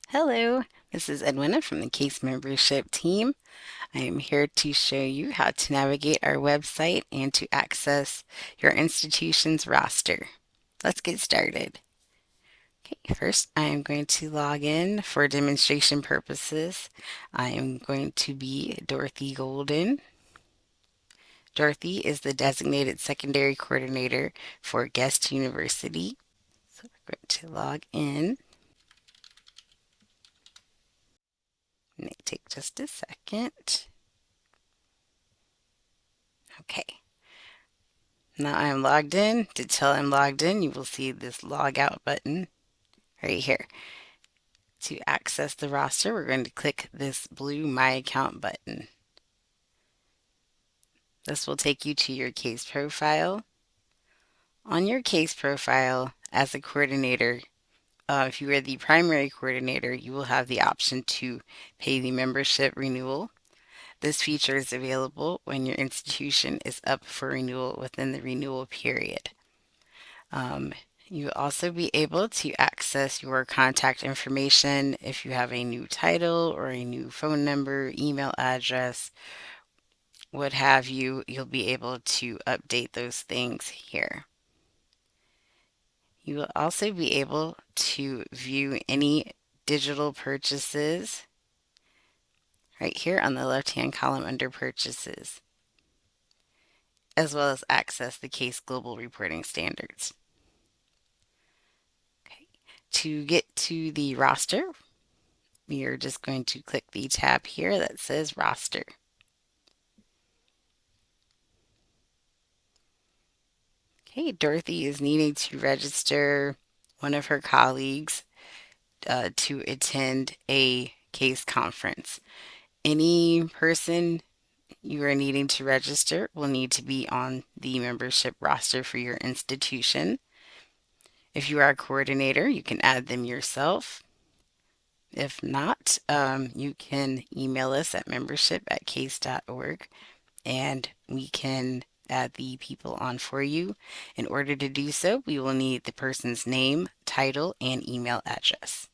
Hello, this is Edwina from the Case Membership team. I am here to show you how to navigate our website and to access your institution's roster. Let's get started. Okay, first I am going to log in for demonstration purposes. I am going to be Dorothy Golden. Dorothy is the designated secondary coordinator for Guest University. So we're going to log in. It may take just a second. Okay. Now I'm logged in. To tell I'm logged in, you will see this log out button right here. To access the roster, we're going to click this blue My Account button. This will take you to your case profile. On your case profile, as a coordinator, if you are the primary coordinator, you will have the option to pay the membership renewal. This feature is available when your institution is up for renewal within the renewal period. You'll also be able to access your contact information if you have a new title or a new phone number, email address, what have you. You'll be able to update those things here. You will also be able to view any digital purchases right here on the left-hand column under purchases, as well as access the Case Global Reporting Standards. Okay. To get to the roster, we are just going to click the tab here that says roster. Okay, Dorothy is needing to register one of her colleagues to attend a case conference. Any person you are needing to register will need to be on the membership roster for your institution. If you are a coordinator, you can add them yourself. If not, you can email us at membership@case.org and we can add the people on for you. In order to do so, we will need the person's name, title, and email address.